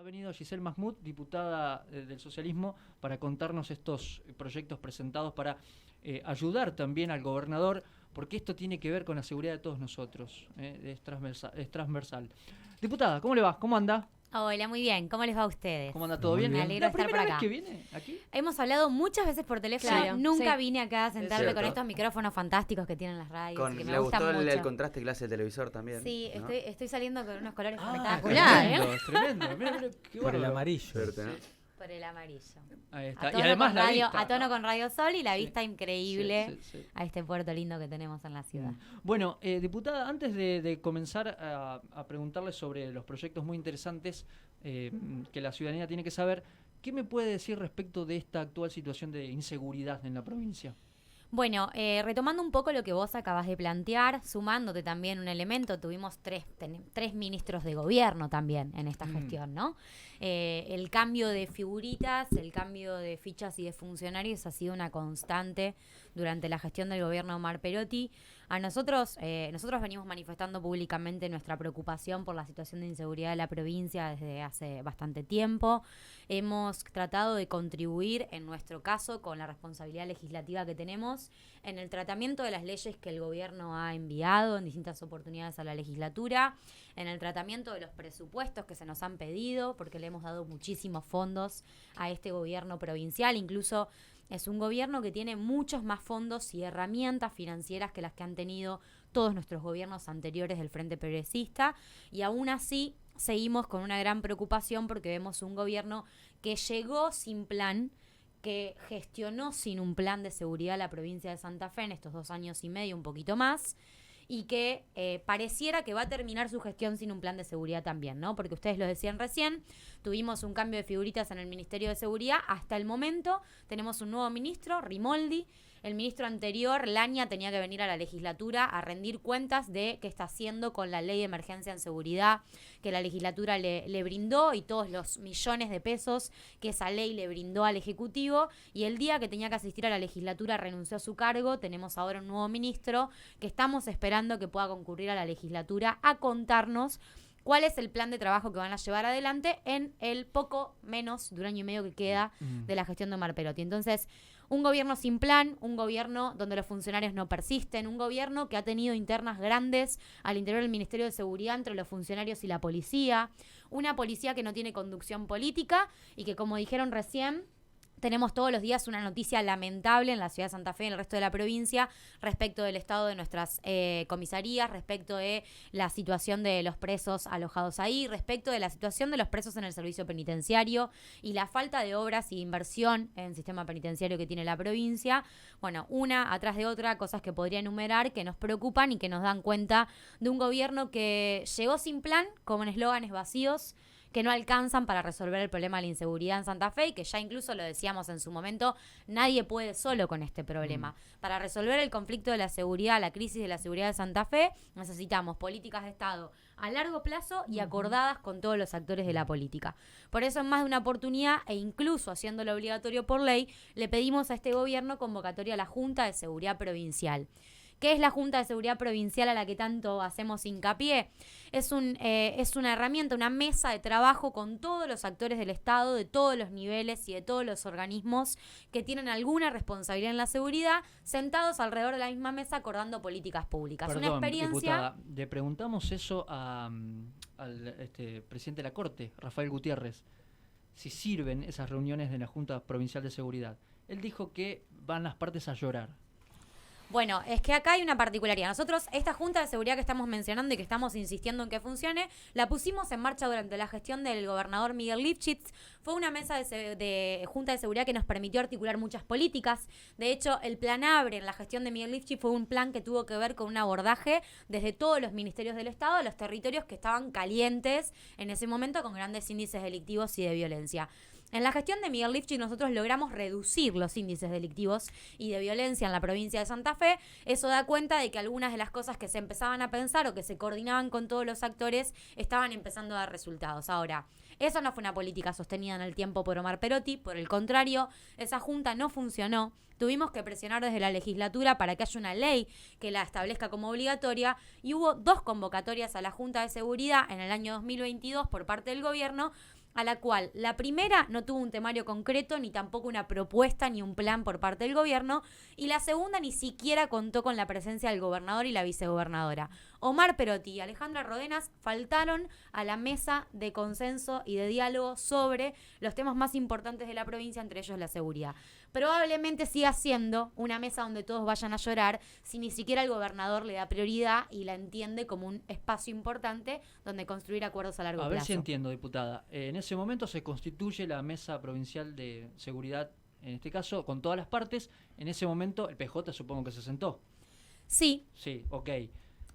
Ha venido Giselle Mahmoud, diputada del socialismo, para contarnos estos proyectos presentados para ayudar también al gobernador, porque esto tiene que ver con la seguridad de todos nosotros, es transversal. Diputada, ¿cómo le va? ¿Cómo anda? Hola, muy bien. ¿Cómo les va a ustedes? ¿Cómo anda? ¿Todo Muy bien? bien. Me alegro de estar por acá. ¿La primera vez que viene aquí? Hemos hablado muchas veces por teléfono. Claro, Nunca sí. vine acá a sentarme cierto. con estos micrófonos fantásticos que tienen las radios. Que me Le gustan gustó mucho. el contraste clase de televisor también. Sí, ¿no? estoy saliendo con unos colores Ah, espectaculares. tremendo. Mira, qué Por el bárbaro. amarillo. Suerte, ¿no? Por el amarillo. Ahí está. A tono, Y además con la radio, vista, a tono ¿no? con Radio Sol y la Sí. vista increíble Sí. a este puerto lindo que tenemos en la ciudad. Bueno, diputada, antes de comenzar a preguntarle sobre los proyectos muy interesantes que la ciudadanía tiene que saber, ¿qué me puede decir respecto de esta actual situación de inseguridad en la provincia? Bueno, retomando un poco lo que vos acabas de plantear, sumándote también un elemento, tuvimos tres ministros de gobierno también en esta gestión, ¿no? El cambio de figuritas, el cambio de fichas y de funcionarios ha sido una constante durante la gestión del gobierno de Omar Perotti. A nosotros venimos manifestando públicamente nuestra preocupación por la situación de inseguridad de la provincia desde hace bastante tiempo. Hemos tratado de contribuir, en nuestro caso, con la responsabilidad legislativa que tenemos, en el tratamiento de las leyes que el gobierno ha enviado en distintas oportunidades a la legislatura, en el tratamiento de los presupuestos que se nos han pedido, porque le hemos dado muchísimos fondos a este gobierno provincial, incluso es un gobierno que tiene muchos más fondos y herramientas financieras que las que han tenido todos nuestros gobiernos anteriores del Frente Progresista, y aún así seguimos con una gran preocupación porque vemos un gobierno que llegó sin plan, que gestionó sin un plan de seguridad la provincia de Santa Fe en estos 2 años y medio, un poquito más, y que pareciera que va a terminar su gestión sin un plan de seguridad también, ¿no? Porque ustedes lo decían recién, tuvimos un cambio de figuritas en el Ministerio de Seguridad. Hasta el momento tenemos un nuevo ministro, Rimoldi. El ministro anterior, Laña, tenía que venir a la legislatura a rendir cuentas de qué está haciendo con la ley de emergencia en seguridad que la legislatura le brindó y todos los millones de pesos que esa ley le brindó al Ejecutivo. Y el día que tenía que asistir a la legislatura renunció a su cargo. Tenemos ahora un nuevo ministro que estamos esperando que pueda concurrir a la legislatura a contarnos cuál es el plan de trabajo que van a llevar adelante en el poco menos de 1 año y medio que queda de la gestión de Omar Perotti. Entonces, un gobierno sin plan, un gobierno donde los funcionarios no persisten, un gobierno que ha tenido internas grandes al interior del Ministerio de Seguridad entre los funcionarios y la policía, una policía que no tiene conducción política y que, como dijeron recién, tenemos todos los días una noticia lamentable en la ciudad de Santa Fe y en el resto de la provincia respecto del estado de nuestras comisarías, respecto de la situación de los presos alojados ahí, respecto de la situación de los presos en el servicio penitenciario y la falta de obras y inversión en el sistema penitenciario que tiene la provincia. Bueno, una atrás de otra, cosas que podría enumerar que nos preocupan y que nos dan cuenta de un gobierno que llegó sin plan, con eslóganes vacíos, que no alcanzan para resolver el problema de la inseguridad en Santa Fe y que ya incluso lo decíamos en su momento, nadie puede solo con este problema. Para resolver el conflicto de la seguridad, la crisis de la seguridad de Santa Fe, necesitamos políticas de Estado a largo plazo y acordadas con todos los actores de la política. Por eso, en más de una oportunidad, e incluso haciéndolo obligatorio por ley, le pedimos a este gobierno convocatoria a la Junta de Seguridad Provincial. ¿Qué es la Junta de Seguridad Provincial a la que tanto hacemos hincapié? Es una herramienta, una mesa de trabajo con todos los actores del Estado, de todos los niveles y de todos los organismos que tienen alguna responsabilidad en la seguridad, sentados alrededor de la misma mesa acordando políticas públicas. Perdón, una experiencia. Diputada, le preguntamos eso al presidente de la Corte, Rafael Gutiérrez, si sirven esas reuniones de la Junta Provincial de Seguridad. Él dijo que van las partes a llorar. Bueno, es que acá hay una particularidad. Nosotros, esta Junta de Seguridad que estamos mencionando y que estamos insistiendo en que funcione, la pusimos en marcha durante la gestión del gobernador Miguel Lifchitz. Fue una mesa de Junta de Seguridad que nos permitió articular muchas políticas. De hecho, el plan ABRE en la gestión de Miguel Lifchitz fue un plan que tuvo que ver con un abordaje desde todos los ministerios del Estado a los territorios que estaban calientes en ese momento con grandes índices delictivos y de violencia. En la gestión de Miguel Lifchitz nosotros logramos reducir los índices delictivos y de violencia en la provincia de Santa Fe. Eso da cuenta de que algunas de las cosas que se empezaban a pensar o que se coordinaban con todos los actores estaban empezando a dar resultados. Ahora, eso no fue una política sostenida en el tiempo por Omar Perotti, por el contrario, esa junta no funcionó. Tuvimos que presionar desde la legislatura para que haya una ley que la establezca como obligatoria y hubo 2 convocatorias a la Junta de Seguridad en el año 2022 por parte del gobierno a la cual la primera no tuvo un temario concreto, ni tampoco una propuesta, ni un plan por parte del gobierno, y la segunda ni siquiera contó con la presencia del gobernador y la vicegobernadora. Omar Perotti y Alejandra Rodenas faltaron a la mesa de consenso y de diálogo sobre los temas más importantes de la provincia, entre ellos la seguridad. Probablemente siga siendo una mesa donde todos vayan a llorar si ni siquiera el gobernador le da prioridad y la entiende como un espacio importante donde construir acuerdos a largo plazo. A ver si entiendo, diputada. En ese momento se constituye la Mesa Provincial de Seguridad, en este caso, con todas las partes. En ese momento el PJ supongo que se sentó. Sí. Sí, ok.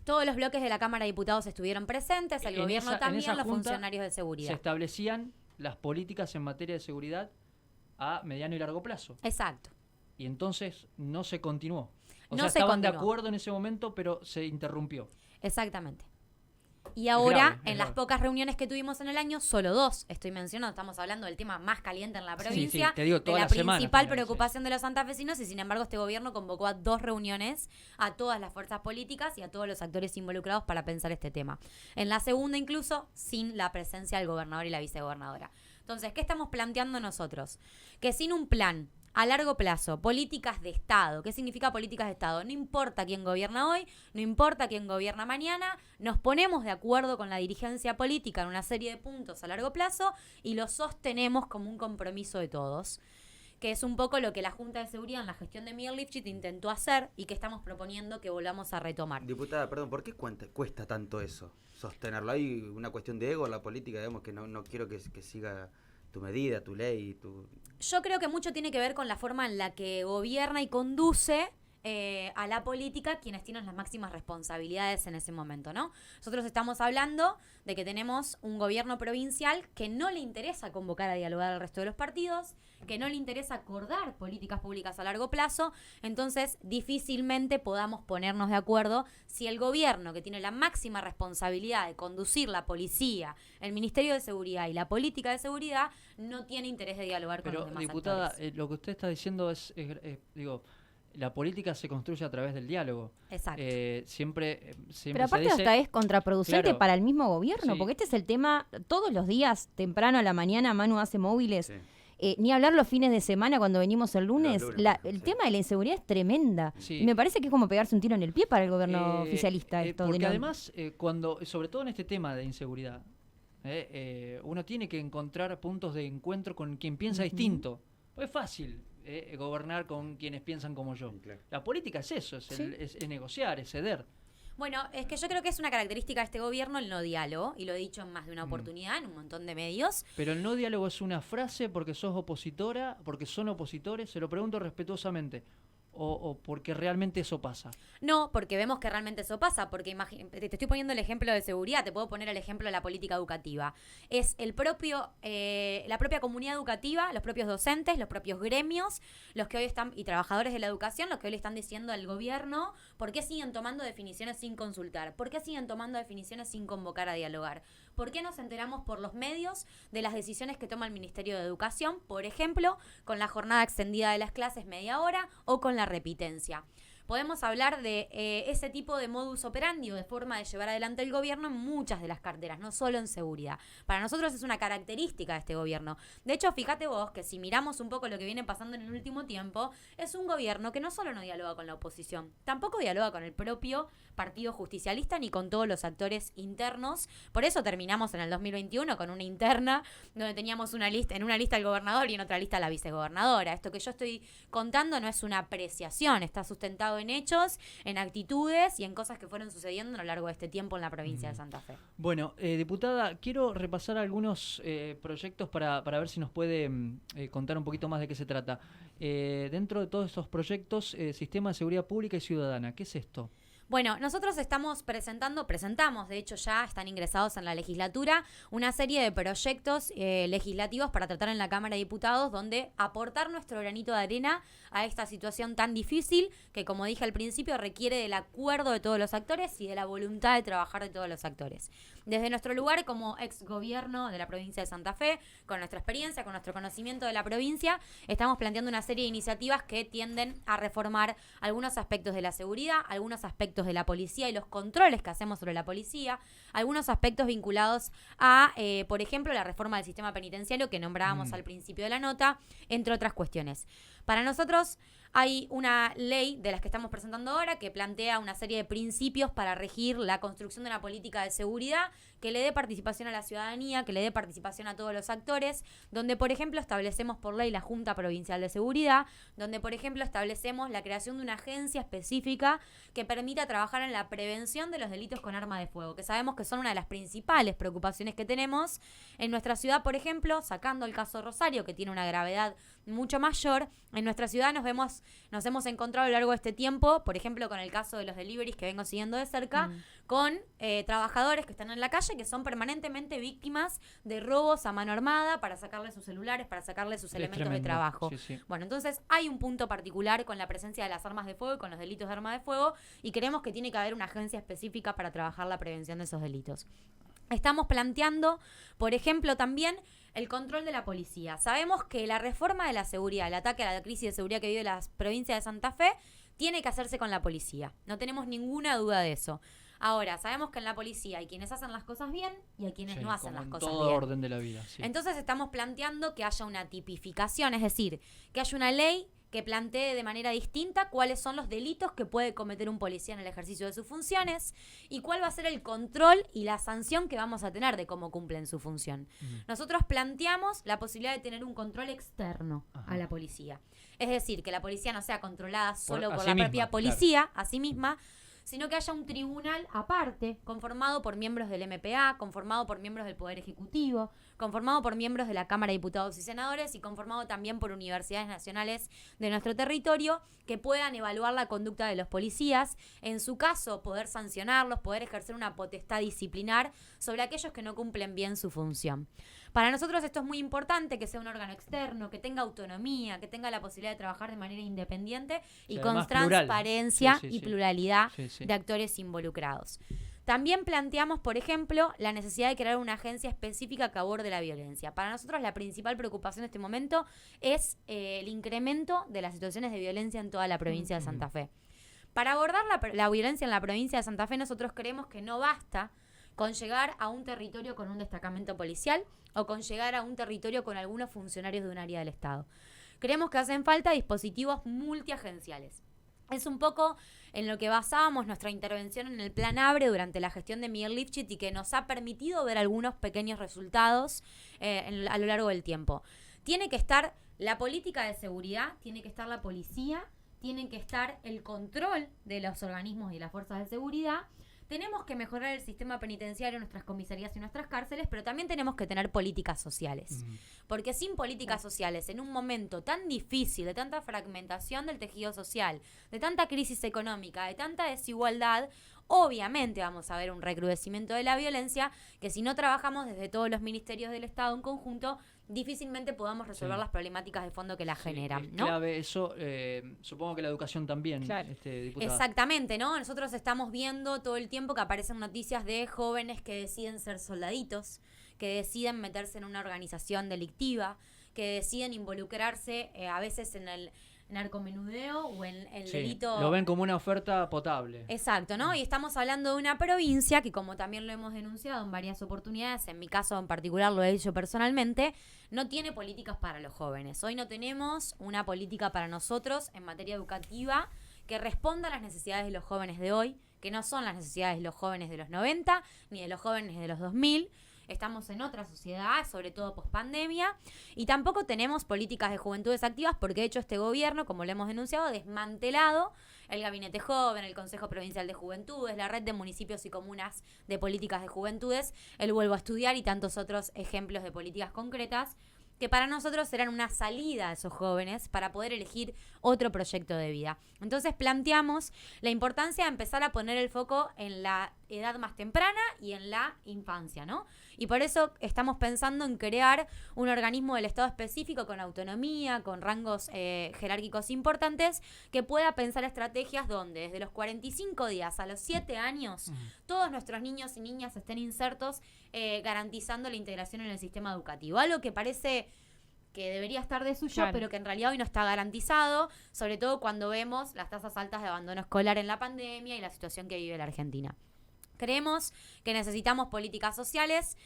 Todos los bloques de la Cámara de Diputados estuvieron presentes, el gobierno también, los funcionarios de seguridad. Se establecían las políticas en materia de seguridad a mediano y largo plazo. Exacto. Y entonces no se continuó. No sea, se estaban de continuó. acuerdo en ese momento, pero se interrumpió. Exactamente. Y ahora, grave, en las pocas reuniones que tuvimos en el año, solo 2, estoy mencionando, estamos hablando del tema más caliente en la provincia, sí, te digo, de toda la la semana, principal señores, preocupación de los santafesinos, y sin embargo este gobierno convocó a 2 reuniones a todas las fuerzas políticas y a todos los actores involucrados para pensar este tema. En la segunda incluso, sin la presencia del gobernador y la vicegobernadora. Entonces, ¿qué estamos planteando nosotros? Que sin un plan a largo plazo, políticas de Estado. ¿Qué significa políticas de Estado? No importa quién gobierna hoy, no importa quién gobierna mañana, nos ponemos de acuerdo con la dirigencia política en una serie de puntos a largo plazo y lo sostenemos como un compromiso de todos, que es un poco lo que la Junta de Seguridad en la gestión de Miguel Lifchit intentó hacer y que estamos proponiendo que volvamos a retomar. Diputada, perdón, ¿por qué cuesta tanto eso, sostenerlo? ¿Hay una cuestión de ego en la política, digamos, que no quiero que siga tu medida, tu ley, Yo creo que mucho tiene que ver con la forma en la que gobierna y conduce a la política quienes tienen las máximas responsabilidades en ese momento, ¿no? Nosotros estamos hablando de que tenemos un gobierno provincial que no le interesa convocar a dialogar al resto de los partidos, que no le interesa acordar políticas públicas a largo plazo, entonces difícilmente podamos ponernos de acuerdo si el gobierno, que tiene la máxima responsabilidad de conducir la policía, el Ministerio de Seguridad y la política de seguridad, no tiene interés de dialogar con los demás diputada, actores. lo que usted está diciendo es digo, la política se construye a través del diálogo. Exacto. Siempre Pero aparte hasta es contraproducente claro, para el mismo gobierno, sí. porque este es el tema, todos los días, temprano a la mañana, Manu hace móviles, Sí. ni hablar los fines de semana cuando venimos el lunes, Los lunes, el sí. tema de la inseguridad es tremenda. Sí. Y me parece que es como pegarse un tiro en el pie para el gobierno oficialista. Esto de porque no- además, cuando, sobre todo en este tema de inseguridad, uno tiene que encontrar puntos de encuentro con quien piensa distinto. No es fácil gobernar con quienes piensan como yo. Sí, claro. La política es eso, Sí. es negociar, es ceder. Bueno, es que yo creo que es una característica de este gobierno el no diálogo, y lo he dicho en más de una oportunidad, en un montón de medios. Pero el no diálogo es una frase porque sos opositora, porque son opositores, se lo pregunto respetuosamente, o porque realmente eso pasa. No, porque vemos que realmente eso pasa, porque te estoy poniendo el ejemplo de seguridad, te puedo poner el ejemplo de la política educativa. Es la propia comunidad educativa, los propios docentes, los propios gremios, los que hoy están, y trabajadores de la educación, los que hoy le están diciendo al gobierno por qué siguen tomando definiciones sin consultar, por qué siguen tomando definiciones sin convocar a dialogar, por qué nos enteramos por los medios de las decisiones que toma el Ministerio de Educación, por ejemplo, con la jornada extendida de las clases media hora o con la repitencia. Podemos hablar de ese tipo de modus operandi o de forma de llevar adelante el gobierno en muchas de las carteras, no solo en seguridad. Para nosotros es una característica de este gobierno. De hecho, fíjate vos que si miramos un poco lo que viene pasando en el último tiempo, es un gobierno que no solo no dialoga con la oposición, tampoco dialoga con el propio partido justicialista ni con todos los actores internos. Por eso terminamos en el 2021 con una interna donde teníamos en una lista el gobernador y en otra lista la vicegobernadora. Esto que yo estoy contando no es una apreciación, está sustentado en hechos, en actitudes y en cosas que fueron sucediendo a lo largo de este tiempo en la provincia de Santa Fe. Bueno, diputada, quiero repasar algunos proyectos para ver si nos puede contar un poquito más de qué se trata. Dentro de todos estos proyectos, Sistema de Seguridad Pública y Ciudadana, ¿qué es esto? Bueno, nosotros estamos presentamos, de hecho ya están ingresados en la legislatura, una serie de proyectos legislativos para tratar en la Cámara de Diputados, donde aportar nuestro granito de arena a esta situación tan difícil que, como dije al principio, requiere del acuerdo de todos los actores y de la voluntad de trabajar de todos los actores. Desde nuestro lugar como ex gobierno de la provincia de Santa Fe, con nuestra experiencia, con nuestro conocimiento de la provincia, estamos planteando una serie de iniciativas que tienden a reformar algunos aspectos de la seguridad, algunos aspectos aspectos de la policía y los controles que hacemos sobre la policía, algunos aspectos vinculados a, por ejemplo, la reforma del sistema penitenciario que nombrábamos al principio de la nota, entre otras cuestiones. Para nosotros hay una ley de las que estamos presentando ahora que plantea una serie de principios para regir la construcción de una política de seguridad que le dé participación a la ciudadanía, que le dé participación a todos los actores, donde, por ejemplo, establecemos por ley la Junta Provincial de Seguridad, donde, por ejemplo, establecemos la creación de una agencia específica que permita trabajar en la prevención de los delitos con arma de fuego, que sabemos que son una de las principales preocupaciones que tenemos en nuestra ciudad. Por ejemplo, sacando el caso Rosario, que tiene una gravedad mucho mayor, en nuestra ciudad nos hemos encontrado a lo largo de este tiempo, por ejemplo, con el caso de los deliveries que vengo siguiendo de cerca, con trabajadores que están en la calle que son permanentemente víctimas de robos a mano armada para sacarle sus celulares, para sacarle sus elementos de trabajo. Sí. Bueno, entonces hay un punto particular con la presencia de las armas de fuego y con los delitos de arma de fuego, y creemos que tiene que haber una agencia específica para trabajar la prevención de esos delitos. Estamos planteando, por ejemplo, también el control de la policía. Sabemos que la reforma de la seguridad, el ataque a la crisis de seguridad que vive la provincia de Santa Fe, tiene que hacerse con la policía. No tenemos ninguna duda de eso. Ahora, sabemos que en la policía hay quienes hacen las cosas bien y hay quienes no hacen las cosas bien. Todo orden de la vida. Sí. Entonces estamos planteando que haya una tipificación, es decir, que haya una ley que plantee de manera distinta cuáles son los delitos que puede cometer un policía en el ejercicio de sus funciones y cuál va a ser el control y la sanción que vamos a tener de cómo cumplen su función. Nosotros planteamos la posibilidad de tener un control externo a la policía. Es decir, que la policía no sea controlada solo por la propia policía, a sí misma, sino que haya un tribunal aparte, conformado por miembros del MPA, conformado por miembros del Poder Ejecutivo, conformado por miembros de la Cámara de Diputados y Senadores y conformado también por universidades nacionales de nuestro territorio que puedan evaluar la conducta de los policías, en su caso poder sancionarlos, poder ejercer una potestad disciplinar sobre aquellos que no cumplen bien su función. Para nosotros esto es muy importante, que sea un órgano externo, que tenga autonomía, que tenga la posibilidad de trabajar de manera independiente y con transparencia y pluralidad de actores involucrados. También planteamos, por ejemplo, la necesidad de crear una agencia específica que aborde la violencia. Para nosotros la principal preocupación de este momento es el incremento de las situaciones de violencia en toda la provincia de Santa Fe. Para abordar la violencia en la provincia de Santa Fe, nosotros creemos que no basta con llegar a un territorio con un destacamento policial o con llegar a un territorio con algunos funcionarios de un área del Estado. Creemos que hacen falta dispositivos multiagenciales. Es un poco en lo que basábamos nuestra intervención en el Plan ABRE durante la gestión de Miguel Lifchit y que nos ha permitido ver algunos pequeños resultados a lo largo del tiempo. Tiene que estar la política de seguridad, tiene que estar la policía, tiene que estar el control de los organismos y las fuerzas de seguridad. Tenemos que mejorar el sistema penitenciario, nuestras comisarías y nuestras cárceles, pero también tenemos que tener políticas sociales. Porque sin políticas sociales, en un momento tan difícil, de tanta fragmentación del tejido social, de tanta crisis económica, de tanta desigualdad, obviamente vamos a ver un recrudecimiento de la violencia que si no trabajamos desde todos los ministerios del Estado en conjunto, difícilmente podamos resolver las problemáticas de fondo que la generan, ¿no? Clave eso, supongo que la educación también, diputada. Exactamente, ¿no? Nosotros estamos viendo todo el tiempo que aparecen noticias de jóvenes que deciden ser soldaditos, que deciden meterse en una organización delictiva, que deciden involucrarse a veces en el narcomenudeo o en el delito. Lo ven como una oferta potable. Exacto, ¿no? Y estamos hablando de una provincia que, como también lo hemos denunciado en varias oportunidades, en mi caso en particular lo he hecho personalmente, no tiene políticas para los jóvenes. Hoy no tenemos una política para nosotros en materia educativa que responda a las necesidades de los jóvenes de hoy, que no son las necesidades de los jóvenes de los 90 ni de los jóvenes de los 2000. Estamos en otra sociedad, sobre todo pospandemia, y tampoco tenemos políticas de juventudes activas porque de hecho este gobierno, como lo hemos denunciado, ha desmantelado el Gabinete Joven, el Consejo Provincial de Juventudes, la red de municipios y comunas de políticas de juventudes, el Vuelvo a Estudiar y tantos otros ejemplos de políticas concretas que para nosotros eran una salida a esos jóvenes para poder elegir otro proyecto de vida. Entonces planteamos la importancia de empezar a poner el foco en la edad más temprana y en la infancia, ¿no? Y por eso estamos pensando en crear un organismo del Estado específico con autonomía, con rangos jerárquicos importantes, que pueda pensar estrategias donde desde los 45 días a los 7 años todos nuestros niños y niñas estén insertos garantizando la integración en el sistema educativo. Algo que parece que debería estar de suyo, Claro. pero que en realidad hoy no está garantizado, sobre todo cuando vemos las tasas altas de abandono escolar en la pandemia y la situación que vive la Argentina. Creemos que necesitamos políticas sociales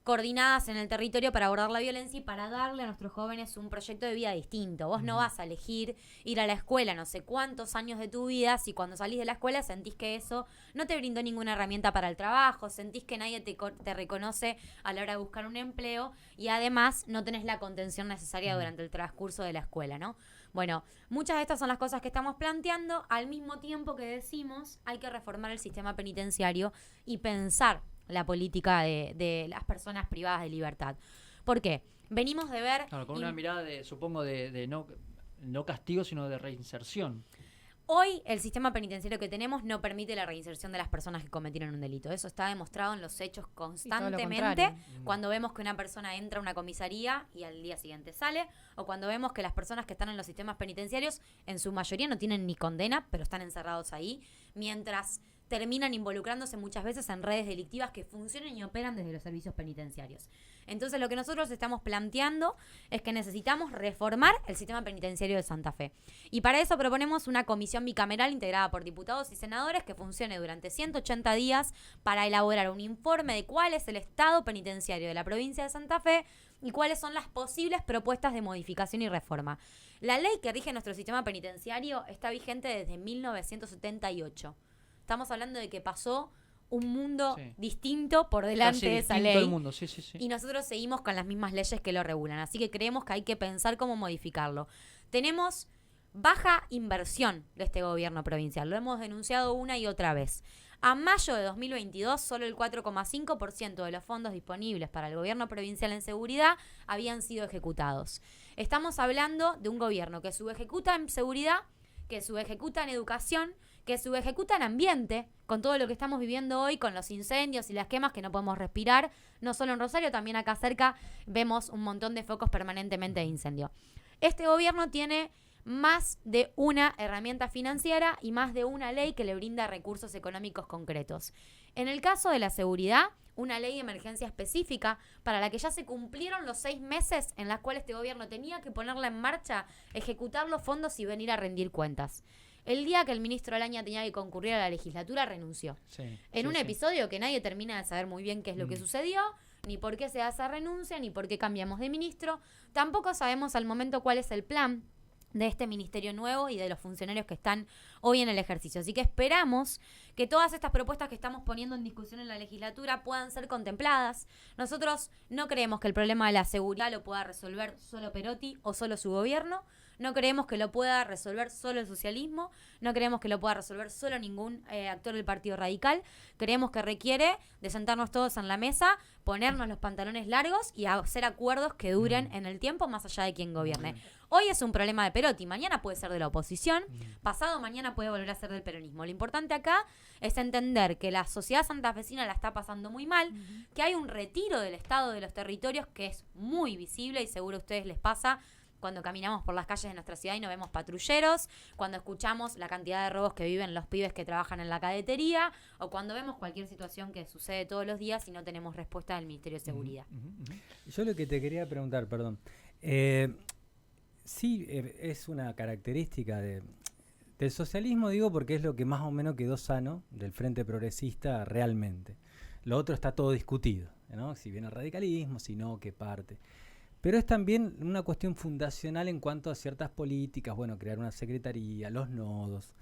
coordinadas en el territorio para abordar la violencia y para darle a nuestros jóvenes un proyecto de vida distinto. Vos no vas a elegir ir a la escuela no sé cuántos años de tu vida si cuando salís de la escuela sentís que eso no te brindó ninguna herramienta para el trabajo, sentís que nadie te reconoce a la hora de buscar un empleo y además no tenés la contención necesaria durante el transcurso de la escuela, ¿no? Bueno, muchas de estas son las cosas que estamos planteando, al mismo tiempo que decimos hay que reformar el sistema penitenciario y pensar la política de las personas privadas de libertad. ¿Por qué? Venimos de ver... Claro, con una mirada, supongo, de no castigo, sino de reinserción. Hoy el sistema penitenciario que tenemos no permite la reinserción de las personas que cometieron un delito. Eso está demostrado en los hechos constantemente. Cuando vemos que una persona entra a una comisaría y al día siguiente sale, o cuando vemos que las personas que están en los sistemas penitenciarios en su mayoría no tienen ni condena, pero están encerrados ahí, mientras terminan involucrándose muchas veces en redes delictivas que funcionan y operan desde los servicios penitenciarios. Entonces lo que nosotros estamos planteando es que necesitamos reformar el sistema penitenciario de Santa Fe. Y para eso proponemos una comisión bicameral integrada por diputados y senadores que funcione durante 180 días para elaborar un informe de cuál es el estado penitenciario de la provincia de Santa Fe y cuáles son las posibles propuestas de modificación y reforma. La ley que rige nuestro sistema penitenciario está vigente desde 1978. Estamos hablando de que pasó un mundo distinto por delante de esa ley. El mundo. Sí. Y nosotros seguimos con las mismas leyes que lo regulan. Así que creemos que hay que pensar cómo modificarlo. Tenemos baja inversión de este gobierno provincial. Lo hemos denunciado una y otra vez. A mayo de 2022, solo el 4,5% de los fondos disponibles para el gobierno provincial en seguridad habían sido ejecutados. Estamos hablando de un gobierno que subejecuta en seguridad, que subejecuta en educación, que subejecuta en ambiente, con todo lo que estamos viviendo hoy, con los incendios y las quemas que no podemos respirar, no solo en Rosario, también acá cerca vemos un montón de focos permanentemente de incendio. Este gobierno tiene más de una herramienta financiera y más de una ley que le brinda recursos económicos concretos. En el caso de la seguridad, una ley de emergencia específica para la que ya se cumplieron los 6 meses en las cuales este gobierno tenía que ponerla en marcha, ejecutar los fondos y venir a rendir cuentas. El día que el ministro Alaña tenía que concurrir a la legislatura, renunció. En un episodio que nadie termina de saber muy bien qué es lo que sucedió, ni por qué se hace renuncia, ni por qué cambiamos de ministro. Tampoco sabemos al momento cuál es el plan de este ministerio nuevo y de los funcionarios que están hoy en el ejercicio. Así que esperamos que todas estas propuestas que estamos poniendo en discusión en la legislatura puedan ser contempladas. Nosotros no creemos que el problema de la seguridad lo pueda resolver solo Perotti o solo su gobierno. No creemos que lo pueda resolver solo el socialismo. No creemos que lo pueda resolver solo ningún actor del Partido Radical. Creemos que requiere de sentarnos todos en la mesa, ponernos los pantalones largos y hacer acuerdos que duren en el tiempo más allá de quien gobierne. Hoy es un problema de Perotti, mañana puede ser de la oposición, pasado mañana puede volver a ser del peronismo. Lo importante acá es entender que la sociedad santafesina la está pasando muy mal, que hay un retiro del Estado de los territorios que es muy visible y seguro a ustedes les pasa cuando caminamos por las calles de nuestra ciudad y no vemos patrulleros, cuando escuchamos la cantidad de robos que viven los pibes que trabajan en la cadetería, o cuando vemos cualquier situación que sucede todos los días y no tenemos respuesta del Ministerio de Seguridad. Yo lo que te quería preguntar, perdón, sí es una característica del socialismo, digo, porque es lo que más o menos quedó sano del Frente Progresista realmente. Lo otro está todo discutido, ¿no? Si viene el radicalismo, si no, qué parte. Pero es también una cuestión fundacional en cuanto a ciertas políticas, bueno, crear una secretaría, los nodos.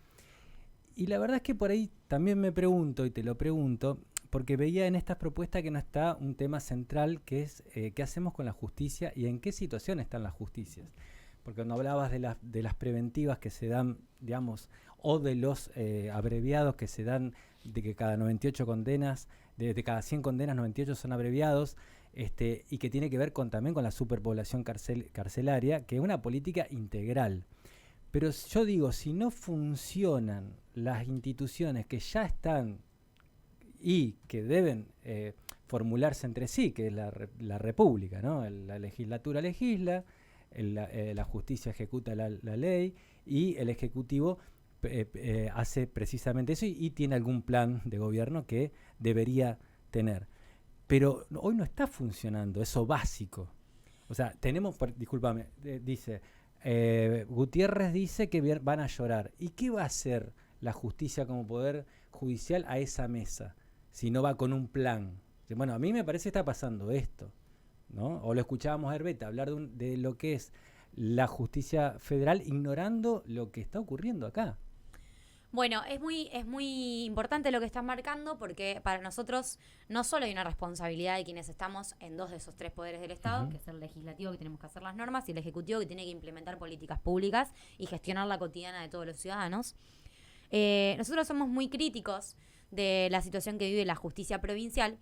Y la verdad es que por ahí también me pregunto, y te lo pregunto, porque veía en estas propuestas que no está un tema central, que es qué hacemos con la justicia y en qué situación están las justicias. Porque cuando hablabas de las preventivas que se dan, digamos, o de los abreviados que se dan, de que cada 98 condenas, de cada 100 condenas, 98 son abreviados, y que tiene que ver también con la superpoblación carcelaria, que es una política integral. Pero yo digo, si no funcionan las instituciones que ya están y que deben formularse entre sí, que es la República, ¿no? La legislatura legisla, la justicia ejecuta la ley y el Ejecutivo hace precisamente eso y tiene algún plan de gobierno que debería tener. Pero hoy no está funcionando eso básico. O sea, discúlpame, dice, Gutiérrez dice que van a llorar. ¿Y qué va a hacer la justicia como poder judicial a esa mesa si no va con un plan? Bueno, a mí me parece que está pasando esto, ¿no? O lo escuchábamos a Herbeta hablar de lo que es la justicia federal ignorando lo que está ocurriendo acá. Bueno, es muy importante lo que estás marcando porque para nosotros no solo hay una responsabilidad de quienes estamos en dos de esos tres poderes del Estado, que es el legislativo, que tenemos que hacer las normas, y el ejecutivo, que tiene que implementar políticas públicas y gestionar la cotidiana de todos los ciudadanos. Nosotros somos muy críticos de la situación que vive la justicia provincial.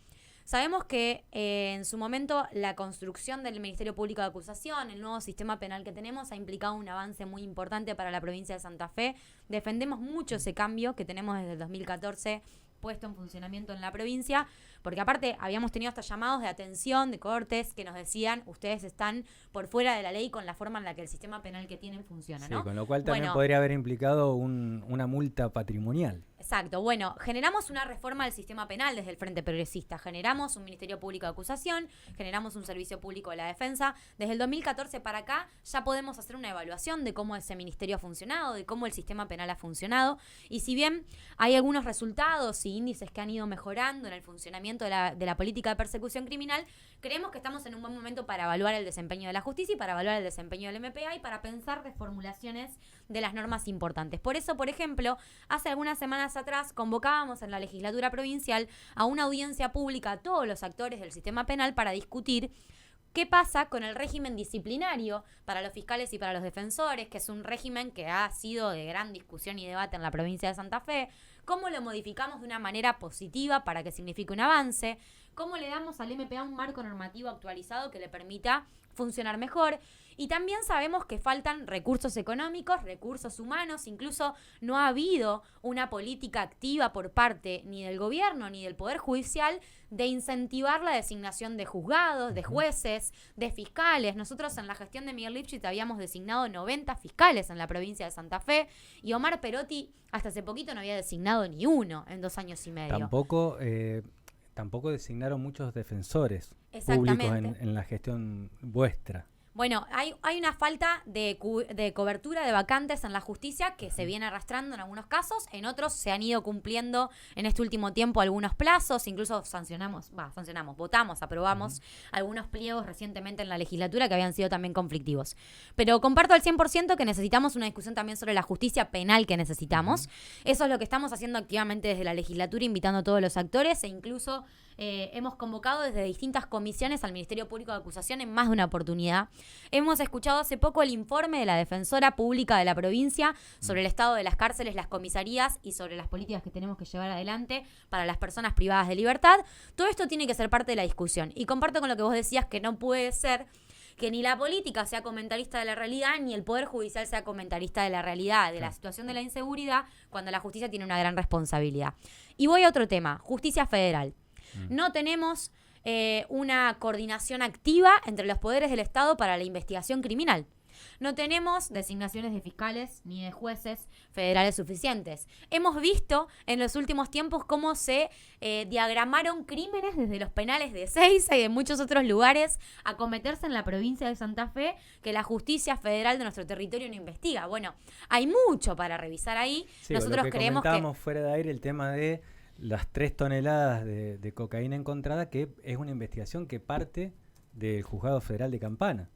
Sabemos que en su momento la construcción del Ministerio Público de Acusación, el nuevo sistema penal que tenemos, ha implicado un avance muy importante para la provincia de Santa Fe. Defendemos mucho ese cambio que tenemos desde el 2014 puesto en funcionamiento en la provincia, porque aparte habíamos tenido hasta llamados de atención de cortes que nos decían, ustedes están por fuera de la ley con la forma en la que el sistema penal que tienen funciona, ¿no? Sí, con lo cual también podría haber implicado una multa patrimonial. Exacto. Bueno, generamos una reforma del sistema penal desde el Frente Progresista. Generamos un Ministerio Público de Acusación, generamos un Servicio Público de la Defensa. Desde el 2014 para acá ya podemos hacer una evaluación de cómo ese ministerio ha funcionado, de cómo el sistema penal ha funcionado. Y si bien hay algunos resultados y índices que han ido mejorando en el funcionamiento de la política de persecución criminal, creemos que estamos en un buen momento para evaluar el desempeño de la justicia y para evaluar el desempeño del MPA y para pensar reformulaciones de las normas importantes. Por eso, por ejemplo, hace algunas semanas atrás convocábamos en la legislatura provincial a una audiencia pública a todos los actores del sistema penal para discutir qué pasa con el régimen disciplinario para los fiscales y para los defensores, que es un régimen que ha sido de gran discusión y debate en la provincia de Santa Fe, cómo lo modificamos de una manera positiva para que signifique un avance, cómo le damos al MPA un marco normativo actualizado que le permita funcionar mejor. Y también sabemos que faltan recursos económicos, recursos humanos, incluso no ha habido una política activa por parte ni del gobierno ni del Poder Judicial de incentivar la designación de juzgados, de jueces, de fiscales. Nosotros en la gestión de Miguel Lifshitz habíamos designado 90 fiscales en la provincia de Santa Fe y Omar Perotti hasta hace poquito no había designado ni uno en 2 años y medio. Tampoco designaron muchos defensores públicos en la gestión vuestra. Bueno, hay una falta de cobertura de vacantes en la justicia que se viene arrastrando en algunos casos, en otros se han ido cumpliendo en este último tiempo algunos plazos, incluso votamos, aprobamos algunos pliegos recientemente en la legislatura que habían sido también conflictivos. Pero comparto al 100% que necesitamos una discusión también sobre la justicia penal que necesitamos. Eso es lo que estamos haciendo activamente desde la legislatura, invitando a todos los actores e incluso hemos convocado desde distintas comisiones al Ministerio Público de Acusación en más de una oportunidad. Hemos escuchado hace poco el informe de la Defensora Pública de la provincia sobre el estado de las cárceles, las comisarías y sobre las políticas que tenemos que llevar adelante para las personas privadas de libertad. Todo esto tiene que ser parte de la discusión. Y comparto con lo que vos decías, que no puede ser que ni la política sea comentarista de la realidad, ni el Poder Judicial sea comentarista de la realidad, de la situación de la inseguridad, cuando la justicia tiene una gran responsabilidad. Y voy a otro tema, justicia federal. No tenemos una coordinación activa entre los poderes del Estado para la investigación criminal. No tenemos designaciones de fiscales ni de jueces federales suficientes. Hemos visto en los últimos tiempos cómo se diagramaron crímenes desde los penales de Ezeiza y de muchos otros lugares a cometerse en la provincia de Santa Fe que la justicia federal de nuestro territorio no investiga. Bueno, hay mucho para revisar ahí. Sí, nosotros lo que creemos comentábamos fuera de aire, el tema de las 3 toneladas de cocaína encontrada, que es una investigación que parte del Juzgado Federal de Campana.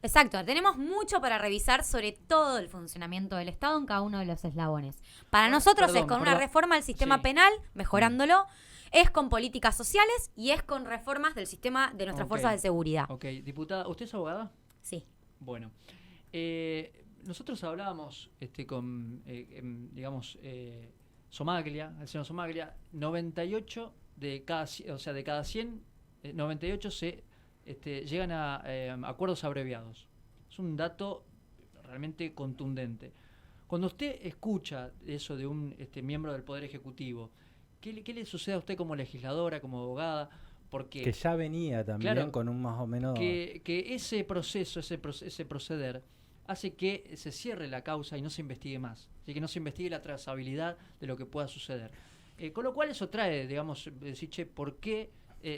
Exacto, tenemos mucho para revisar sobre todo el funcionamiento del Estado en cada uno de los eslabones. Para nosotros es con una reforma del sistema penal, mejorándolo, es con políticas sociales y es con reformas del sistema de nuestras fuerzas de seguridad. Ok, diputada, ¿usted es abogada? Sí. Bueno, nosotros hablábamos con, Somaglia, el señor Somaglia, 98 de cada 100, 98 llegan a acuerdos abreviados. Es un dato realmente contundente. Cuando usted escucha eso de un miembro del Poder Ejecutivo, ¿qué le sucede a usted como legisladora, como abogada? Porque que ya venía también, claro, con un más o menos... Que ese proceso, ese proceder, hace que se cierre la causa y no se investigue más, y que no se investigue la trazabilidad de lo que pueda suceder. Con lo cual eso trae, decir, ¿por qué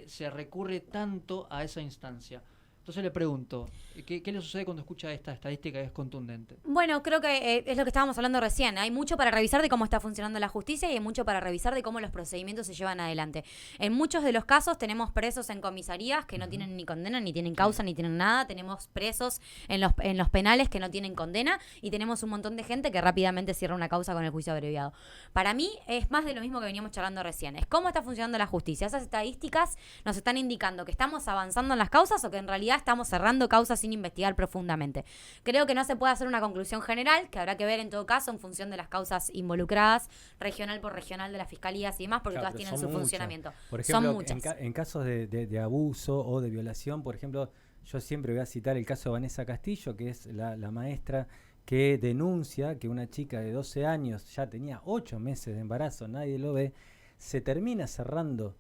se recurre tanto a esa instancia? Entonces le pregunto, ¿qué le sucede cuando escucha esta estadística que es contundente? Bueno, creo que es lo que estábamos hablando recién. Hay mucho para revisar de cómo está funcionando la justicia y hay mucho para revisar de cómo los procedimientos se llevan adelante. En muchos de los casos tenemos presos en comisarías que no tienen ni condena, ni tienen causa, ni tienen nada. Tenemos presos en los penales que no tienen condena y tenemos un montón de gente que rápidamente cierra una causa con el juicio abreviado. Para mí es más de lo mismo que veníamos charlando recién. Es cómo está funcionando la justicia. Esas estadísticas nos están indicando que estamos avanzando en las causas o que en realidad estamos cerrando causas sin investigar profundamente. Creo que no se puede hacer una conclusión general, que habrá que ver en todo caso en función de las causas involucradas, regional por regional de las fiscalías y demás, porque Claro, todas tienen su muchas. funcionamiento. Por ejemplo, son muchas. en casos de abuso o de violación, por ejemplo, yo siempre voy a citar el caso de Vanessa Castillo, que es la maestra que denuncia que una chica de 12 años ya tenía 8 meses de embarazo, nadie lo ve, se termina cerrando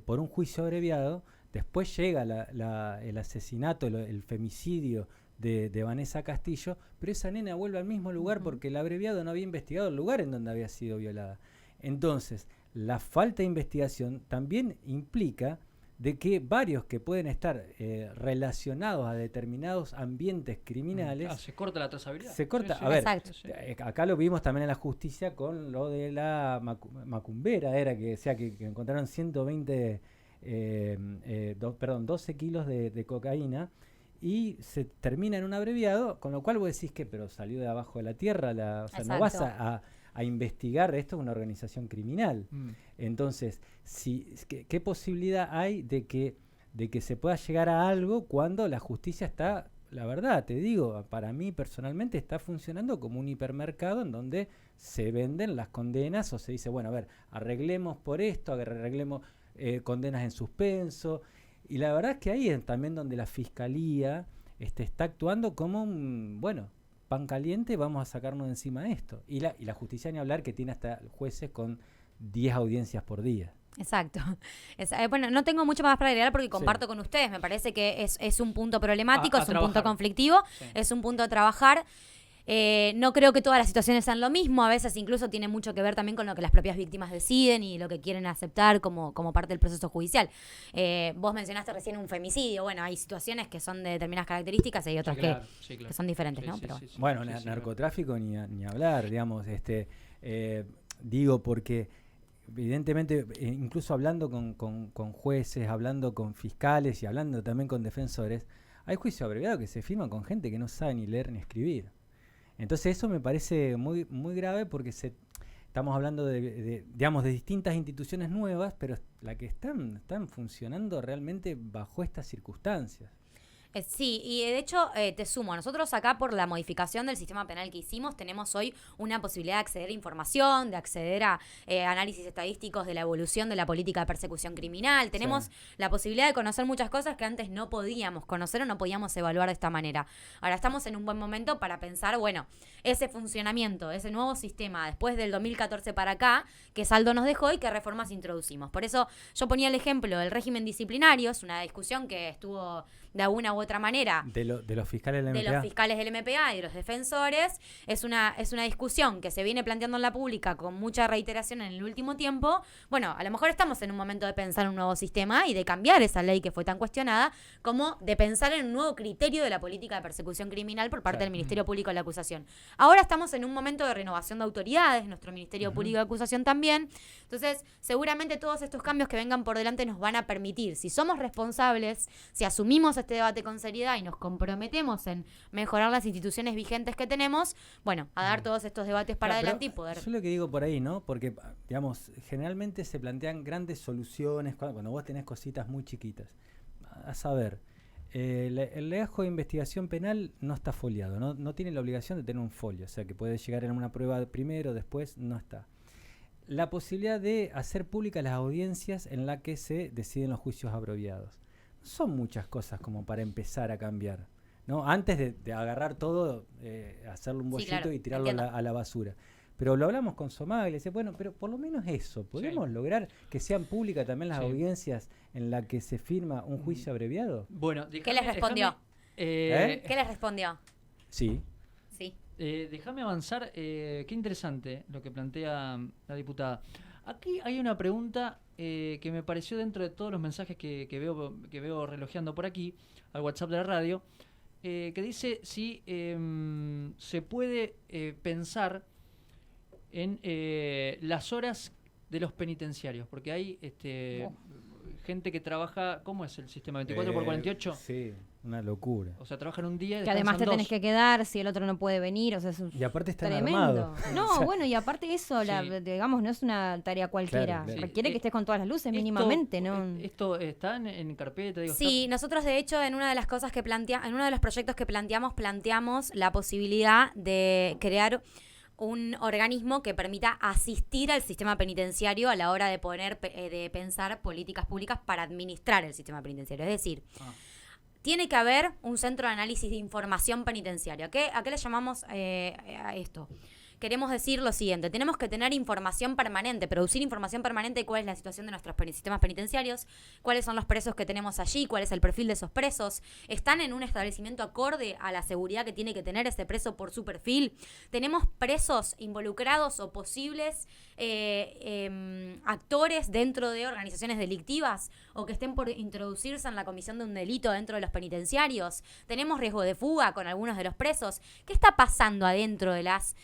por un juicio abreviado. Después llega el asesinato, el femicidio de Vanessa Castillo, pero esa nena vuelve al mismo lugar porque el abreviado no había investigado el lugar en donde había sido violada. Entonces, la falta de investigación también implica de que varios que pueden estar relacionados a determinados ambientes criminales... se corta la trazabilidad. Se corta. Sí, sí. A ver, Exacto. acá lo vimos también en la justicia con lo de la macumbera, era que decía que encontraron 120... 12 kilos de cocaína y se termina en un abreviado, con lo cual vos decís que pero salió de abajo de la tierra, o sea, no vas a investigar, esto es una organización criminal. Entonces, ¿qué posibilidad hay de que se pueda llegar a algo cuando la justicia está, la verdad, te digo, para mí personalmente está funcionando como un hipermercado en donde se venden las condenas o se dice, bueno, a ver, arreglemos por esto, arreglemos condenas en suspenso, y la verdad es que ahí es también donde la fiscalía está actuando como un, bueno, pan caliente, vamos a sacarnos de encima esto, y la justicia ni hablar que tiene hasta jueces con 10 audiencias por día. Exacto. Bueno, no tengo mucho más para agregar porque comparto con ustedes, me parece que es un punto problemático, es un punto conflictivo, es un punto a trabajar. No creo que todas las situaciones sean lo mismo, a veces incluso tiene mucho que ver también con lo que las propias víctimas deciden y lo que quieren aceptar como parte del proceso judicial. Vos mencionaste recién un femicidio, bueno, hay situaciones que son de determinadas características y hay otras que son diferentes, ¿no? Pero bueno, narcotráfico ni hablar, digamos, digo porque evidentemente incluso hablando con jueces, hablando con fiscales y hablando también con defensores, hay juicios abreviados que se firman con gente que no sabe ni leer ni escribir. Entonces eso me parece muy, muy grave porque estamos hablando de distintas instituciones nuevas, pero la que están funcionando realmente bajo estas circunstancias. Sí, y de hecho te sumo, nosotros acá por la modificación del sistema penal que hicimos tenemos hoy una posibilidad de acceder a información, de acceder a análisis estadísticos de la evolución de la política de persecución criminal, tenemos la posibilidad de conocer muchas cosas que antes no podíamos conocer o no podíamos evaluar de esta manera. Ahora estamos en un buen momento para pensar, bueno, ese funcionamiento, ese nuevo sistema después del 2014 para acá, qué saldo nos dejó y qué reformas introducimos. Por eso yo ponía el ejemplo del régimen disciplinario, es una discusión que estuvo de alguna u otra manera de los fiscales del MPA. De los fiscales del MPA y de los defensores. Es una discusión que se viene planteando en la pública con mucha reiteración en el último tiempo. Bueno, a lo mejor estamos en un momento de pensar en un nuevo sistema y de cambiar esa ley que fue tan cuestionada, como de pensar en un nuevo criterio de la política de persecución criminal por parte del Ministerio Público de la Acusación. Ahora estamos en un momento de renovación de autoridades, nuestro Ministerio Público de Acusación también. Entonces, seguramente todos estos cambios que vengan por delante nos van a permitir, si somos responsables, si asumimos este debate con seriedad y nos comprometemos en mejorar las instituciones vigentes que tenemos, bueno, a dar todos estos debates para adelante y poder... Yo lo que digo por ahí, ¿no? Porque, digamos, generalmente se plantean grandes soluciones cuando vos tenés cositas muy chiquitas. A saber, el legajo de investigación penal no está foliado, no tiene la obligación de tener un folio, o sea que puede llegar en una prueba primero, después no está. La posibilidad de hacer públicas las audiencias en la que se deciden los juicios abreviados. Son muchas cosas como para empezar a cambiar, ¿no? Antes de agarrar todo, hacerle un bollito y tirarlo a la basura. Pero lo hablamos con Somag y le decía, bueno, pero por lo menos eso, ¿podemos lograr que sean públicas también las audiencias en las que se firma un juicio abreviado? Bueno, ¿qué les respondió? ¿Qué les respondió? Sí. Déjame avanzar, qué interesante lo que plantea la diputada. Aquí hay una pregunta que me pareció dentro de todos los mensajes que veo relojeando por aquí, al WhatsApp de la radio, que dice si se puede pensar en las horas de los penitenciarios, porque hay gente que trabaja, ¿cómo es el sistema? ¿24 por 48? Sí, una locura. O sea, trabajan un día y Que además te descansan tenés 2. que quedar si el otro no puede venir, o sea, es Y aparte están tremendo. armados. No, O sea, bueno, y aparte eso, Sí. digamos, no es una tarea cualquiera. Claro. Requiere Sí. que estés con todas las luces Esto- mínimamente, ¿no? Esto está en carpeta, digo. Sí, nosotros de hecho en una de las cosas que en uno de los proyectos que planteamos la posibilidad de crear un organismo que permita asistir al sistema penitenciario a la hora de de pensar políticas públicas para administrar el sistema penitenciario. Es decir, tiene que haber un centro de análisis de información penitenciaria. ¿A qué le llamamos a esto? Queremos decir lo siguiente: tenemos que tener información permanente, producir información permanente de cuál es la situación de nuestros sistemas penitenciarios, cuáles son los presos que tenemos allí, cuál es el perfil de esos presos, están en un establecimiento acorde a la seguridad que tiene que tener ese preso por su perfil, tenemos presos involucrados o posibles actores dentro de organizaciones delictivas o que estén por introducirse en la comisión de un delito dentro de los penitenciarios, tenemos riesgo de fuga con algunos de los presos. ¿Qué está pasando adentro de los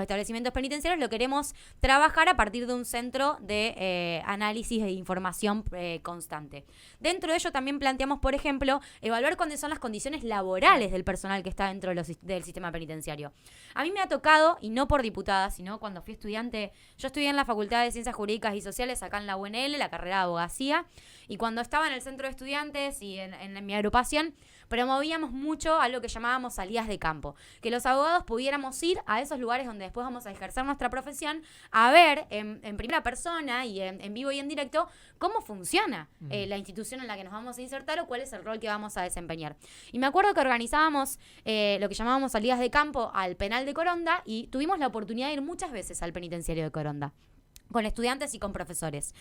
establecimientos penitenciarios? Lo queremos trabajar a partir de un centro de análisis de información constante. Dentro de ello también planteamos, por ejemplo, evaluar cuáles son las condiciones laborales del personal que está dentro del sistema penitenciario. A mí me ha tocado, y no por diputada, sino cuando fui estudiante, yo estudié en la Facultad de Ciencias Jurídicas y Sociales acá en la UNL, la carrera de abogacía, y cuando estaba en el centro de estudiantes y en mi agrupación, promovíamos mucho algo que llamábamos salidas de campo, que los abogados pudiéramos ir a esos lugares donde después vamos a ejercer nuestra profesión, a ver en primera persona y en vivo y en directo cómo funciona la institución en la que nos vamos a insertar o cuál es el rol que vamos a desempeñar. Y me acuerdo que organizábamos lo que llamábamos salidas de campo al penal de Coronda y tuvimos la oportunidad de ir muchas veces al penitenciario de Coronda, con estudiantes y con profesores.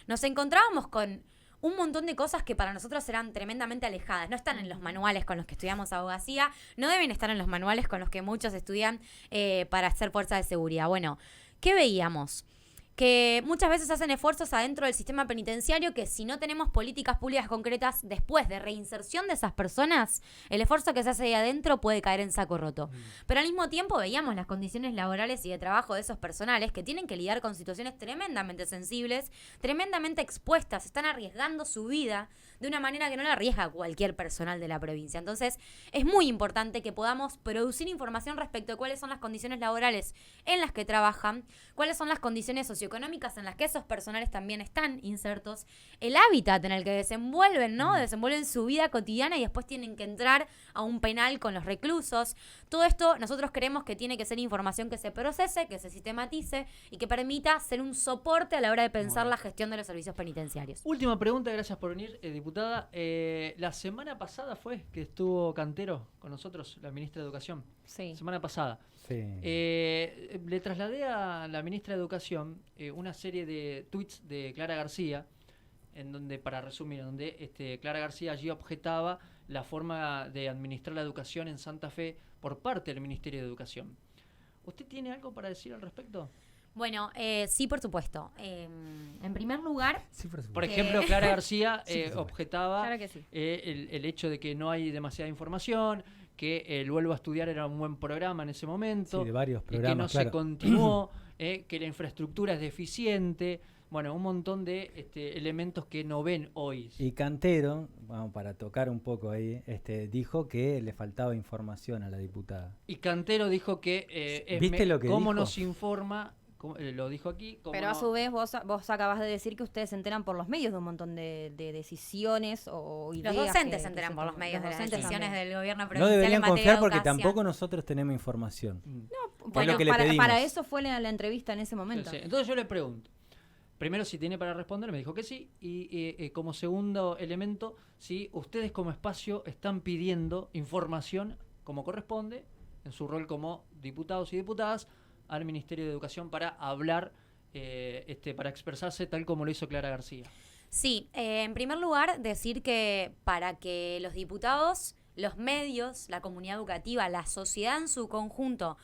Nos encontrábamos con un montón de cosas que para nosotros eran tremendamente alejadas. No están en los manuales con los que estudiamos abogacía, no deben estar en los manuales con los que muchos estudian para hacer fuerza de seguridad. Bueno, ¿qué veíamos? Que muchas veces hacen esfuerzos adentro del sistema penitenciario que si no tenemos políticas públicas concretas después de reinserción de esas personas, el esfuerzo que se hace ahí adentro puede caer en saco roto. Pero al mismo tiempo veíamos las condiciones laborales y de trabajo de esos personales que tienen que lidiar con situaciones tremendamente sensibles, tremendamente expuestas, están arriesgando su vida de una manera que no la arriesga cualquier personal de la provincia. Entonces, es muy importante que podamos producir información respecto de cuáles son las condiciones laborales en las que trabajan, cuáles son las condiciones socioeconómicas en las que esos personales también están insertos, el hábitat en el que desenvuelven, ¿no? Desenvuelven su vida cotidiana y después tienen que entrar a un penal con los reclusos. Todo esto nosotros creemos que tiene que ser información que se procese, que se sistematice y que permita ser un soporte a la hora de pensar la gestión de los servicios penitenciarios. Última pregunta, gracias por venir, diputada. La semana pasada fue que estuvo Cantero con nosotros, la ministra de Educación. Sí. Semana pasada. Sí. Le trasladé a la ministra de Educación una serie de tweets de Clara García, en donde, para resumir, donde Clara García allí objetaba la forma de administrar la educación en Santa Fe por parte del Ministerio de Educación. ¿Usted tiene algo para decir al respecto? Bueno, sí, por supuesto. En primer lugar, Sí, por supuesto. Por ejemplo, Clara García Sí, por supuesto. objetaba Claro que sí. el hecho de que no hay demasiada información, que el Vuelvo a Estudiar era un buen programa en ese momento, Sí, de varios y que no programas, se claro. continuó, que la infraestructura es deficiente, bueno, un montón de elementos que no ven hoy. Y Cantero, vamos, para tocar un poco ahí, dijo que le faltaba información a la diputada. Y Cantero dijo que ¿Viste lo que cómo dijo? nos informa, lo dijo aquí. Cómo Pero a no- su vez vos acabas de decir que ustedes se enteran por los medios de un montón de decisiones o ideas. los docentes que se enteran se por los toman. medios de las docentes decisiones también. del gobierno No provincial en deberían materia confiar de porque educación. tampoco nosotros tenemos información. Bueno, lo que le para pedimos. eso fue la entrevista en ese momento. Sí, sí. Entonces yo le pregunto, primero si tiene para responder, me dijo que sí, y como segundo elemento, si ustedes como espacio están pidiendo información como corresponde, en su rol como diputados y diputadas, al Ministerio de Educación para hablar, para expresarse tal como lo hizo Clara García. Sí, en primer lugar, decir que para que los diputados, los medios, la comunidad educativa, la sociedad en su conjunto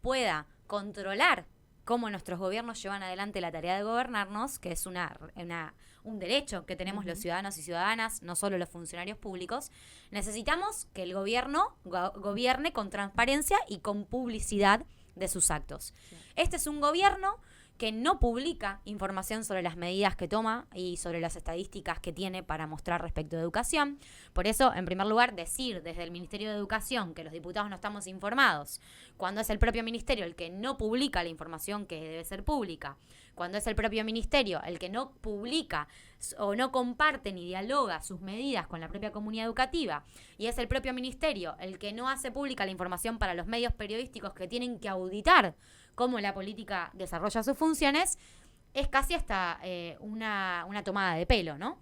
pueda controlar cómo nuestros gobiernos llevan adelante la tarea de gobernarnos, que es un derecho que tenemos los ciudadanos y ciudadanas, no solo los funcionarios públicos. Necesitamos que el gobierno gobierne con transparencia y con publicidad de sus actos. Sí. Este es un gobierno que no publica información sobre las medidas que toma y sobre las estadísticas que tiene para mostrar respecto de educación. Por eso, en primer lugar, decir desde el Ministerio de Educación que los diputados no estamos informados, cuando es el propio ministerio el que no publica la información que debe ser pública, cuando es el propio ministerio el que no publica o no comparte ni dialoga sus medidas con la propia comunidad educativa, y es el propio ministerio el que no hace pública la información para los medios periodísticos que tienen que auditar cómo la política desarrolla sus funciones, es casi hasta una tomada de pelo, ¿no?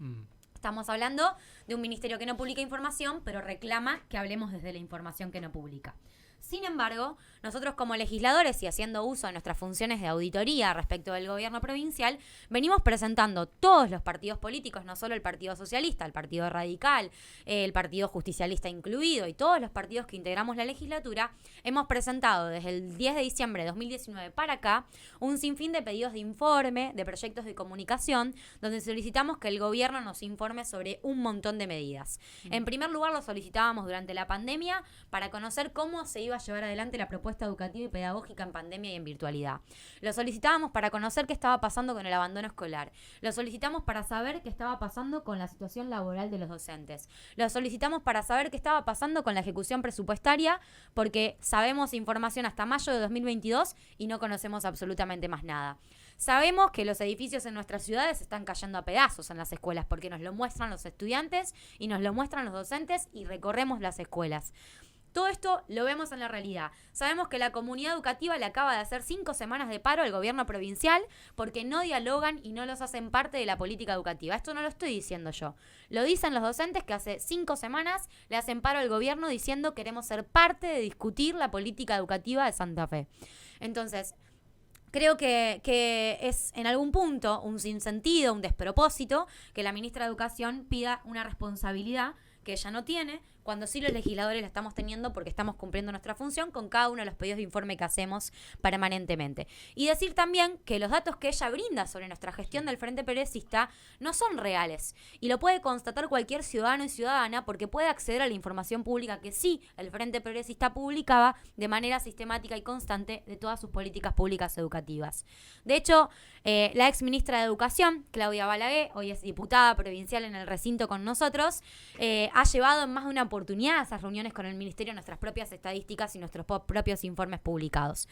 Estamos hablando de un ministerio que no publica información, pero reclama que hablemos desde la información que no publica. Sin embargo, nosotros como legisladores y haciendo uso de nuestras funciones de auditoría respecto del gobierno provincial, venimos presentando todos los partidos políticos, no solo el Partido Socialista, el Partido Radical, el Partido Justicialista incluido y todos los partidos que integramos la legislatura, hemos presentado desde el 10 de diciembre de 2019 para acá un sinfín de pedidos de informe, de proyectos de comunicación, donde solicitamos que el gobierno nos informe sobre un montón de medidas. En primer lugar, lo solicitábamos durante la pandemia para conocer cómo se iba a llevar adelante la propuesta educativa y pedagógica en pandemia y en virtualidad. Lo solicitábamos para conocer qué estaba pasando con el abandono escolar. Lo solicitamos para saber qué estaba pasando con la situación laboral de los docentes. Lo solicitamos para saber qué estaba pasando con la ejecución presupuestaria, porque sabemos información hasta mayo de 2022 y no conocemos absolutamente más nada. Sabemos que los edificios en nuestras ciudades están cayendo a pedazos en las escuelas, porque nos lo muestran los estudiantes y nos lo muestran los docentes y recorremos las escuelas. Todo esto lo vemos en la realidad. Sabemos que la comunidad educativa le acaba de hacer 5 semanas de paro al gobierno provincial porque no dialogan y no los hacen parte de la política educativa. Esto no lo estoy diciendo yo. Lo dicen los docentes que hace 5 semanas le hacen paro al gobierno diciendo queremos ser parte de discutir la política educativa de Santa Fe. Entonces, creo que es en algún punto un sinsentido, un despropósito que la ministra de Educación pida una responsabilidad que ella no tiene, cuando sí los legisladores la estamos teniendo porque estamos cumpliendo nuestra función con cada uno de los pedidos de informe que hacemos permanentemente. Y decir también que los datos que ella brinda sobre nuestra gestión del Frente Perecista no son reales. Y lo puede constatar cualquier ciudadano y ciudadana porque puede acceder a la información pública que sí el Frente Perecista publicaba de manera sistemática y constante de todas sus políticas públicas educativas. De hecho, la ex ministra de Educación, Claudia Balaguer, hoy es diputada provincial en el recinto con nosotros, ha llevado en más de una oportunidad esas reuniones con el Ministerio, nuestras propias estadísticas y nuestros propios informes publicados.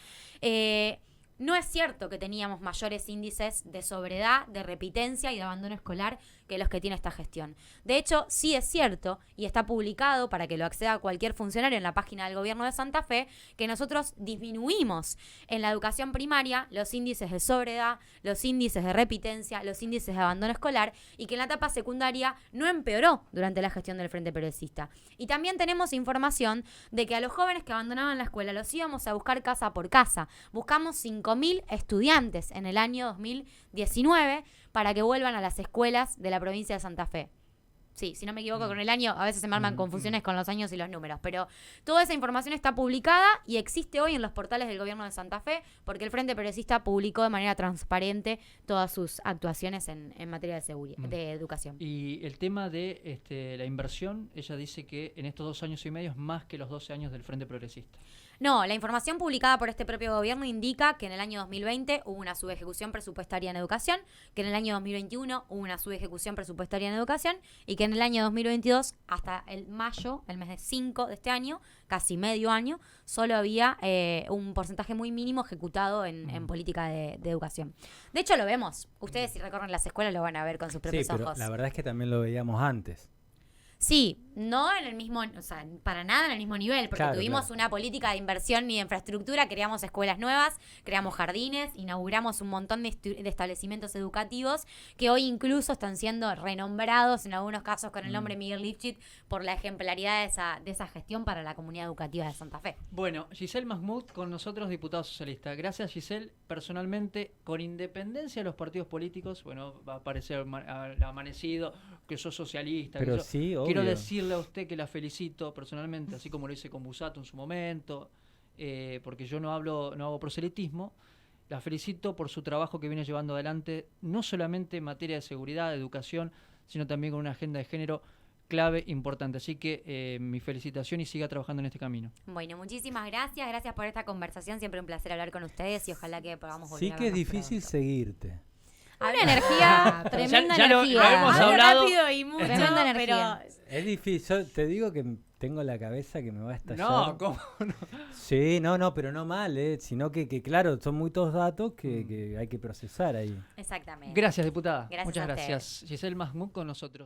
No es cierto que teníamos mayores índices de sobriedad, de repitencia y de abandono escolar que los que tiene esta gestión. De hecho, sí es cierto, y está publicado para que lo acceda cualquier funcionario en la página del gobierno de Santa Fe, que nosotros disminuimos en la educación primaria los índices de sobriedad, los índices de repitencia, los índices de abandono escolar, y que en la etapa secundaria no empeoró durante la gestión del Frente Perecista. Y también tenemos información de que a los jóvenes que abandonaban la escuela los íbamos a buscar casa por casa. Buscamos 5.000 estudiantes en el año 2019 para que vuelvan a las escuelas de la provincia de Santa Fe. Sí, si no me equivoco con el año, a veces se me arman confusiones con los años y los números, pero toda esa información está publicada y existe hoy en los portales del gobierno de Santa Fe porque el Frente Perecista publicó de manera transparente todas sus actuaciones en materia de seguridad, de educación. Y el tema de la inversión, ella dice que en estos 2 años y medio es más que los 12 años del Frente Progresista. No, la información publicada por este propio gobierno indica que en el año 2020 hubo una subejecución presupuestaria en educación, que en el año 2021 hubo una subejecución presupuestaria en educación y que en el año 2022, hasta el mayo, el mes de 5 de este año, casi medio año, solo había un porcentaje muy mínimo ejecutado en política de educación. De hecho, lo vemos. Ustedes si recorren las escuelas lo van a ver con sus propios pero ojos. La verdad es que también lo veíamos antes. Sí, no en el mismo, o sea, para nada en el mismo nivel, porque tuvimos una política de inversión y de infraestructura, creamos escuelas nuevas, creamos jardines, inauguramos un montón de establecimientos educativos que hoy incluso están siendo renombrados en algunos casos con el nombre Miguel Lifchit por la ejemplaridad de esa gestión para la comunidad educativa de Santa Fe. Bueno, Giselle Mahmoud con nosotros, diputado socialista. Gracias, Giselle. Personalmente, con independencia de los partidos políticos, bueno, va a aparecer al amanecido que sos socialista. Pero que sí, obvio. Quiero decirle a usted que la felicito personalmente, así como lo hice con Busato en su momento, porque yo no hago proselitismo, la felicito por su trabajo que viene llevando adelante, no solamente en materia de seguridad, de educación, sino también con una agenda de género clave, importante. Así que mi felicitación y siga trabajando en este camino. Bueno, muchísimas gracias. Gracias por esta conversación. Siempre un placer hablar con ustedes y ojalá que podamos volver Sí a que es vernos difícil pronto. seguirte. Una energía, tremenda Ya lo energía. hemos Hablo hablado. rápido y mucho, Tremenda pero energía. Es difícil, yo te digo que tengo la cabeza que me va a estallar. No, ¿cómo no? Sí, no, pero no mal, sino que claro, son muchos datos que hay que procesar ahí. exactamente. Gracias, diputada. Gracias Muchas a ustedes. gracias. Giselle Mahmoud con nosotros.